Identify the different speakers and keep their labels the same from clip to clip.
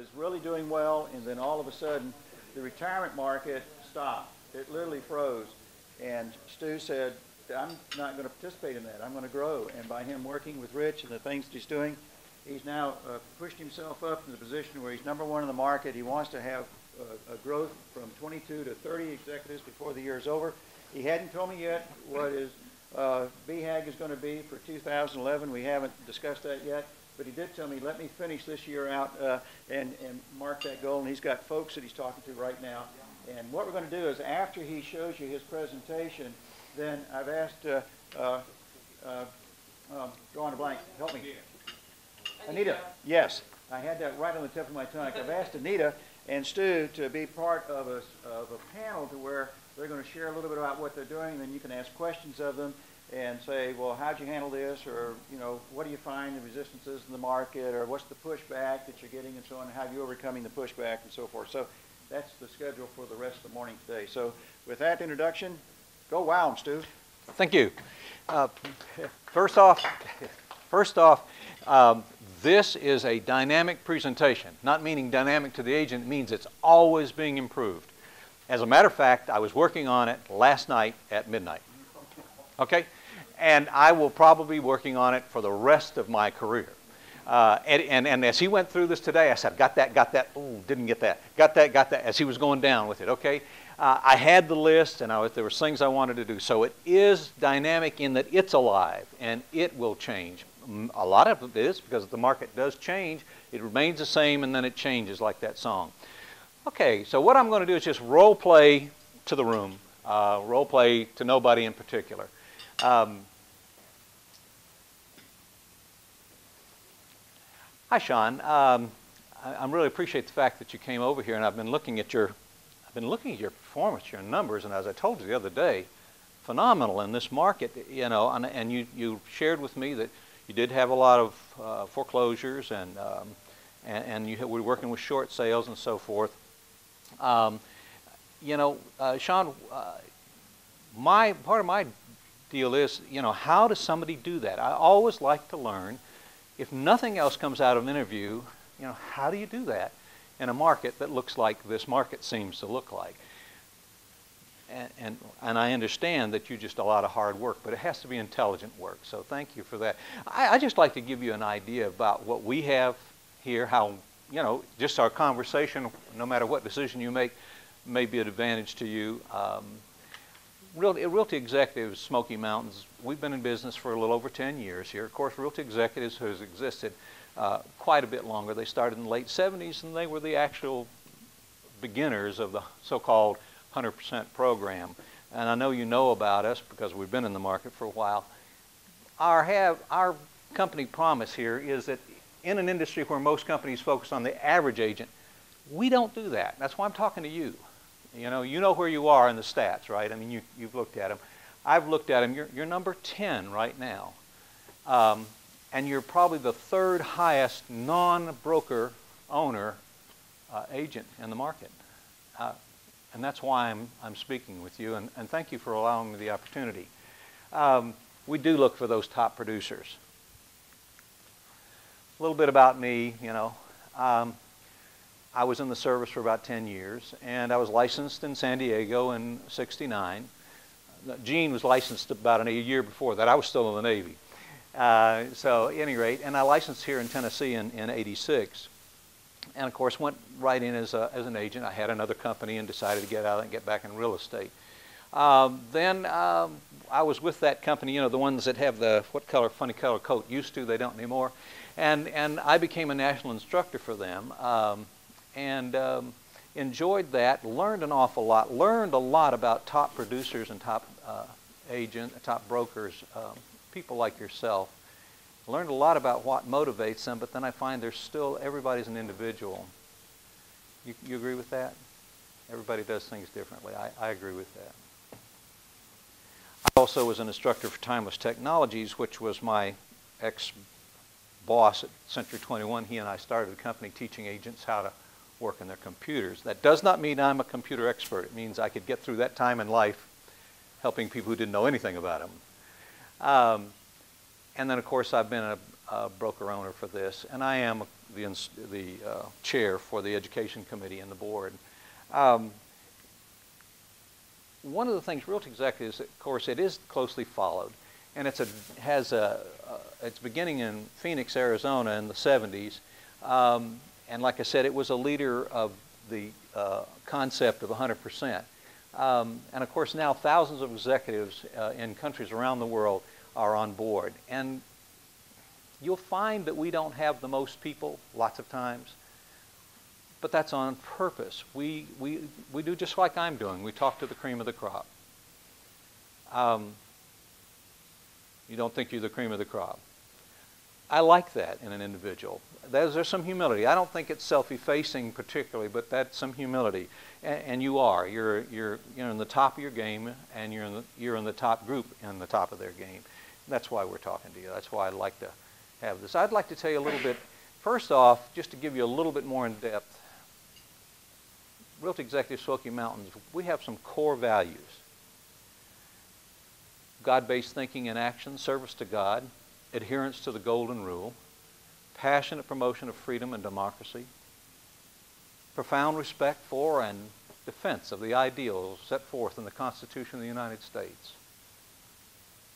Speaker 1: was really doing well, and then all of a sudden, the retirement market stopped. It literally froze. And Stu said, I'm not going to participate in that. I'm going to grow. And by him working with Rich and the things that he's doing, he's now pushed himself up in the position where he's #1 in the market. He wants to have a growth from 22 to 30 executives before the year is over. He hadn't told me yet what his BHAG is going to be for 2011. We haven't discussed that yet. But he did tell me, let me finish this year out and mark that goal. And he's got folks that he's talking to right now. And what we're going to do is after he shows you his presentation, then I've asked, drawing a blank, help me. Anita, yes, I had that right on the tip of my tongue. I've asked Anita and Stu to be part of a panel to where they're going to share a little bit about what they're doing, and then you can ask questions of them and say, well, how'd you handle this, or, you know, what do you find the resistances in the market, or what's the pushback that you're getting, and so on, and how are you overcoming the pushback, and so forth. So that's the schedule for the rest of the morning today. So with that introduction, go wow 'em, Stu.
Speaker 2: Thank you. First off, this is a dynamic presentation, not meaning dynamic to the agent. It means it's always being improved. As a matter of fact, I was working on it last night at midnight. Okay? And I will probably be working on it for the rest of my career. And as he went through this today, I said, got that, oh, didn't get that, got that, as he was going down with it, okay? I had the list, and there were things I wanted to do. So it is dynamic in that it's alive, and it will change. A lot of it is because the market does change. It remains the same, and then it changes like that song. Okay, so what I'm going to do is just role play to the room, role play to nobody in particular. Hi, Sean. I really appreciate the fact that you came over here, and I've been looking at your performance, your numbers, and as I told you the other day, phenomenal in this market. You know, and you shared with me that you did have a lot of foreclosures, and you were working with short sales and so forth. You know, Sean, part of my deal is, you know, how does somebody do that? I always like to learn, if nothing else comes out of an interview, you know, how do you do that in a market that looks like this market seems to look like? And I understand that you just a lot of hard work, but it has to be intelligent work, so thank you for that. I just like to give you an idea about what we have here, how, you know, just our conversation, no matter what decision you make, may be an advantage to you. Realty Executives, Smoky Mountains, we've been in business for a little over 10 years here. Of course, Realty Executives has existed quite a bit longer. They started in the late 70s, and they were the actual beginners of the so-called 100% program. And I know you know about us because we've been in the market for a while. Our company promise here is that in an industry where most companies focus on the average agent, we don't do that. That's why I'm talking to you. You know where you are in the stats, right? I mean, you've looked at them. I've looked at them. You're number 10 right now. And you're probably the third highest non-broker owner agent in the market. And that's why I'm speaking with you. And thank you for allowing me the opportunity. We do look for those top producers. A little bit about me, you know. I was in the service for about 10 years, and I was licensed in San Diego in '69. Gene was licensed about a year before that. I was still in the Navy. So at any rate, and I licensed here in Tennessee in '86. And of course went right in as an agent. I had another company and decided to get out and get back in real estate. Then I was with that company, you know, the ones that have the funny color coat. Used to, they don't anymore. And I became a national instructor for them. Enjoyed that, learned an awful lot, learned a lot about top producers and top top brokers, people like yourself. Learned a lot about what motivates them, but then I find everybody's an individual. You agree with that? Everybody does things differently. I agree with that. I also was an instructor for Timeless Technologies, which was my ex-boss at Century 21. He and I started a company teaching agents how to work in their computers. That does not mean I'm a computer expert. It means I could get through that time in life helping people who didn't know anything about them. And then, of course, I've been a broker owner for this, and I am, the chair for the education committee and the board. One of the things Realty Executives, of course, it is closely followed, and it's beginning in Phoenix, Arizona in the 70s, and like I said, it was a leader of the concept of 100%. And of course now thousands of executives in countries around the world are on board. And you'll find that we don't have the most people lots of times, but that's on purpose. We do just like I'm doing. We talk to the cream of the crop. You don't think you're the cream of the crop. I like that in an individual. There's some humility. I don't think it's self-effacing particularly, but that's some humility. And you are. You're in the top of your game, and you're in the top group in the top of their game. That's why we're talking to you. That's why I'd like to have this. I'd like to tell you a little bit, first off, just to give you a little bit more in depth. Realty Executives Smoky Mountains, we have some core values. God-based thinking and action, service to God, adherence to the golden rule, passionate promotion of freedom and democracy, profound respect for and defense of the ideals set forth in the Constitution of the United States.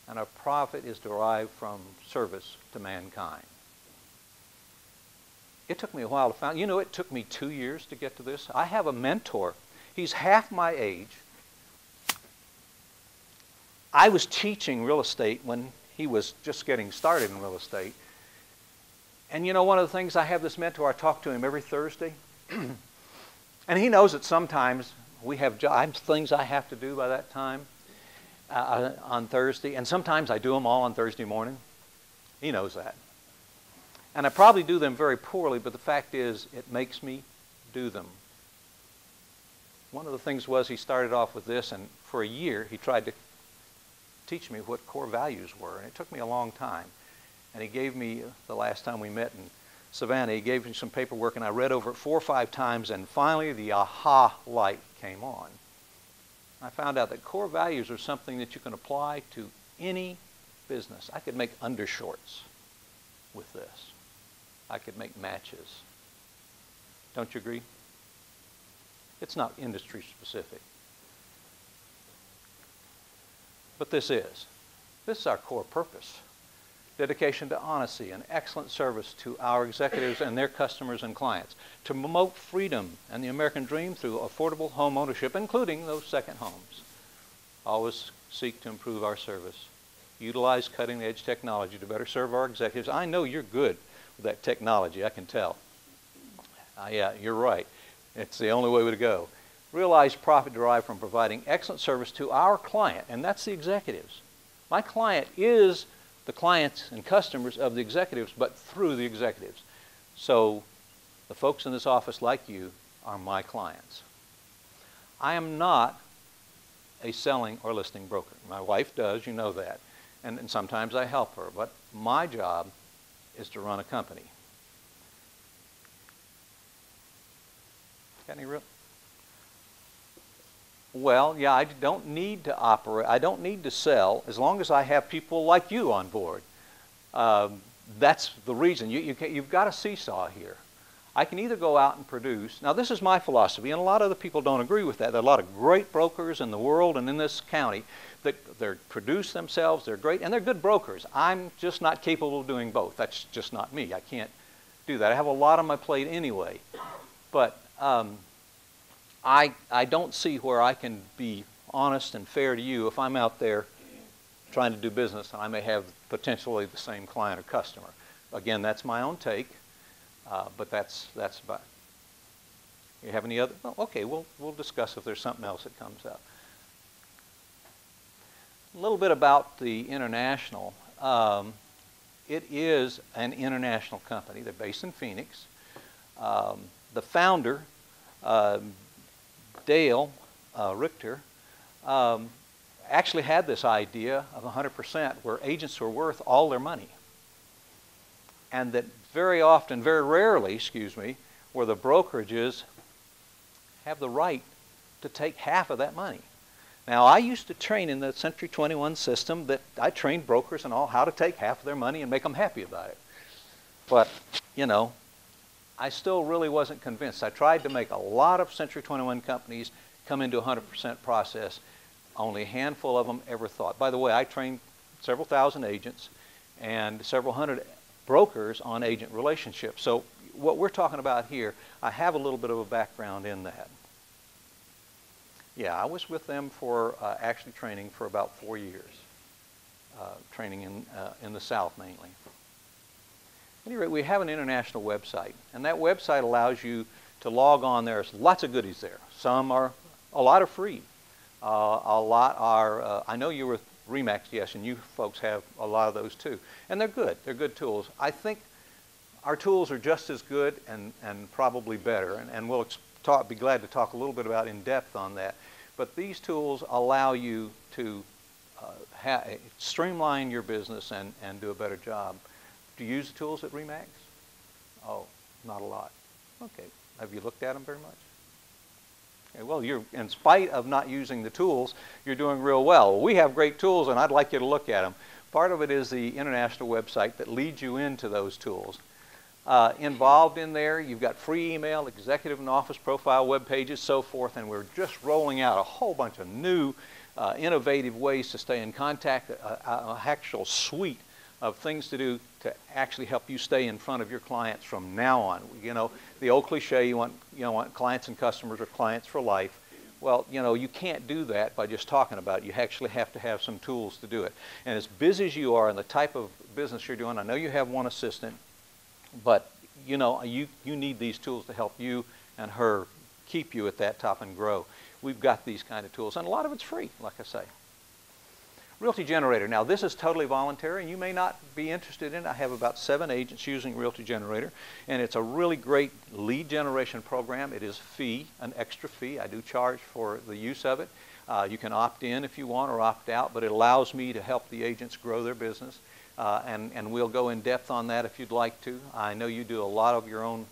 Speaker 2: And our profit is derived from service to mankind. It took me a while to find, you know, it took me 2 years to get to this. I have a mentor. He's half my age. I was teaching real estate when he was just getting started in real estate. And you know, one of the things, I have this mentor, I talk to him every Thursday. And he knows that sometimes we have things I have to do by that time on Thursday. And sometimes I do them all on Thursday morning. He knows that. And I probably do them very poorly, but the fact is, it makes me do them. One of the things was he started off with this, and for a year he tried to teach me what core values were, and it took me a long time. And he gave me, the last time we met in Savannah, he gave me some paperwork, and I read over it 4 or 5 times, and finally the aha light came on. I found out that core values are something that you can apply to any business. I could make undershorts with this. I could make matches. Don't you agree? It's not industry specific. But this is our core purpose. Dedication to honesty and excellent service to our executives and their customers and clients. To promote freedom and the American dream through affordable home ownership, including those second homes. Always seek to improve our service. Utilize cutting-edge technology to better serve our executives. I know you're good with that technology, I can tell. Yeah, you're right. It's the only way to go. Realize profit derived from providing excellent service to our client, and that's the executives. My client is the clients and customers of the executives, but through the executives. So the folks in this office, like you, are my clients. I am not a selling or listing broker. My wife does, you know that, and sometimes I help her, but my job is to run a company. Got any real? Well, yeah, I don't need to operate. I don't need to sell as long as I have people like you on board. That's the reason. You've got a seesaw here. I can either go out and produce. Now, this is my philosophy, and a lot of other people don't agree with that. There are a lot of great brokers in the world and in this county that they produce themselves. They're great, and they're good brokers. I'm just not capable of doing both. That's just not me. I can't do that. I have a lot on my plate anyway. But I don't see where I can be honest and fair to you if I'm out there trying to do business and I may have potentially the same client or customer. Again, that's my own take, but that's about it. You have any other? Well, okay, we'll discuss if there's something else that comes up. A little bit about the international. It is an international company. They're based in Phoenix. The founder, Dale Richter, actually had this idea of 100% where agents were worth all their money. And that very often, very rarely, excuse me, where the brokerages have the right to take half of that money. Now, I used to train in the Century 21 system that I trained brokers and all how to take half of their money and make them happy about it. But, you know, I still really wasn't convinced. I tried to make a lot of Century 21 companies come into 100% process. Only a handful of them ever thought. By the way, I trained several thousand agents and several hundred brokers on agent relationships. So what we're talking about here, I have a little bit of a background in that. Yeah, I was with them for actually training for about 4 years, training in the South mainly. At any rate, we have an international website, and that website allows you to log on. There's lots of goodies there. Some are, a lot are free. A lot are, I know you're with RE/MAX, yes, and you folks have a lot of those too. And they're good. They're good tools. I think our tools are just as good and probably better, and we'll be glad to talk a little bit about in depth on that. But these tools allow you to streamline your business and do a better job. Do you use the tools at RE/MAX? Oh, not a lot. Okay. Have you looked at them very much? Okay, well, in spite of not using the tools, you're doing real well. We have great tools, and I'd like you to look at them. Part of it is the international website that leads you into those tools. Involved in there, you've got free email, executive and office profile web pages, so forth, and we're just rolling out a whole bunch of new innovative ways to stay in contact, an actual suite of things to do to actually help you stay in front of your clients from now on. You know, the old cliche, you want clients and customers or clients for life. Well, you know, you can't do that by just talking about it. You actually have to have some tools to do it. And as busy as you are and the type of business you're doing, I know you have one assistant, but you know, you need these tools to help you and her keep you at that top and grow. We've got these kind of tools, and a lot of it's free, like I say. Realty Generator. Now, this is totally voluntary, and you may not be interested in it. I have about 7 agents using Realty Generator, and it's a really great lead generation program. It is an extra fee. I do charge for the use of it. You can opt in if you want or opt out, but it allows me to help the agents grow their business. And we'll go in depth on that if you'd like to. I know you do a lot of your own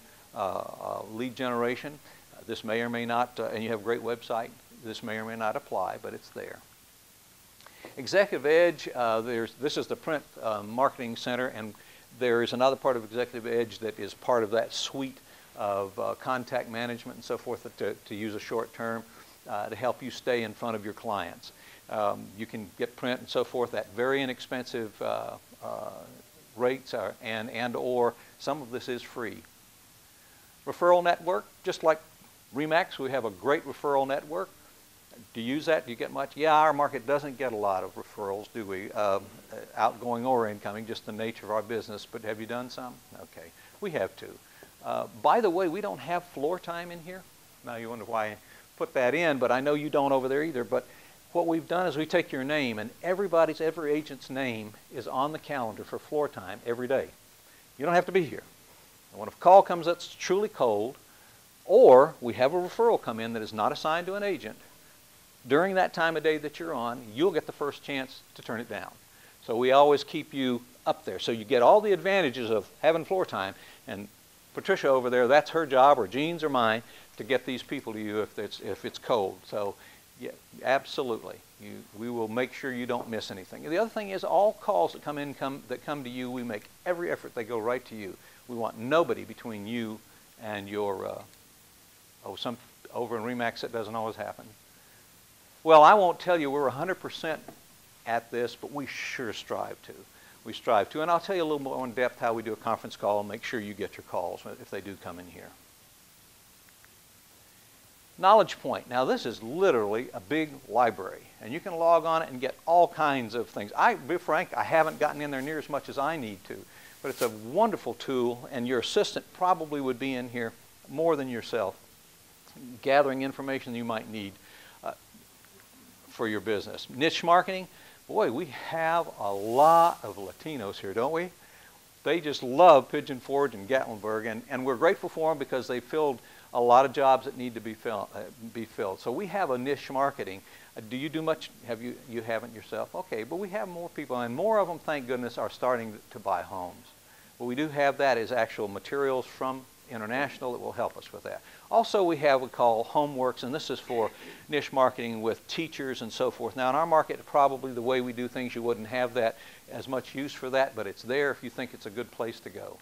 Speaker 2: lead generation. This may or may not, and you have a great website. This may or may not apply, but it's there. Executive Edge, this is the print marketing center, and there is another part of Executive Edge that is part of that suite of contact management and so forth, to use a short term, to help you stay in front of your clients. You can get print and so forth at very inexpensive rates, or some of this is free. Referral network, just like RE/MAX, we have a great referral network. Do you use that? Do you get much? Yeah, our market doesn't get a lot of referrals, do we? Outgoing or incoming, just the nature of our business. But have you done some? Okay, we have too. By the way, we don't have floor time in here. Now you wonder why I put that in, but I know you don't over there either. But what we've done is we take your name, and every agent's name is on the calendar for floor time every day. You don't have to be here. And when a call comes that's truly cold, or we have a referral come in that is not assigned to an agent, during that time of day that you're on, you'll get the first chance to turn it down. So we always keep you up there. So you get all the advantages of having floor time. And Patricia over there, that's her job, or Jean's or mine, to get these people to you if it's cold. So yeah, absolutely. We will make sure you don't miss anything. The other thing is, all calls that come to you, we make every effort they go right to you. We want nobody between you and your, over in RE/MAX that doesn't always happen. Well, I won't tell you we're 100% at this, but we sure strive to. We strive to, and I'll tell you a little more in depth how we do a conference call and make sure you get your calls if they do come in here. Knowledge Point. Now, this is literally a big library, and you can log on it and get all kinds of things. To be frank, I haven't gotten in there near as much as I need to, but it's a wonderful tool, and your assistant probably would be in here more than yourself, gathering information you might need for your business. Niche marketing. Boy, we have a lot of Latinos here, don't we? They just love Pigeon Forge and Gatlinburg, and we're grateful for them because they filled a lot of jobs that need to be filled. So we have a niche marketing. Do you do much? You haven't yourself? Okay, but we have more people, and more of them, thank goodness, are starting to buy homes. What we do have that is actual materials from International that will help us with that. Also, we have what we call Homeworks, and this is for niche marketing with teachers and so forth. Now, in our market, probably the way we do things, you wouldn't have that as much use for that, but it's there if you think it's a good place to go.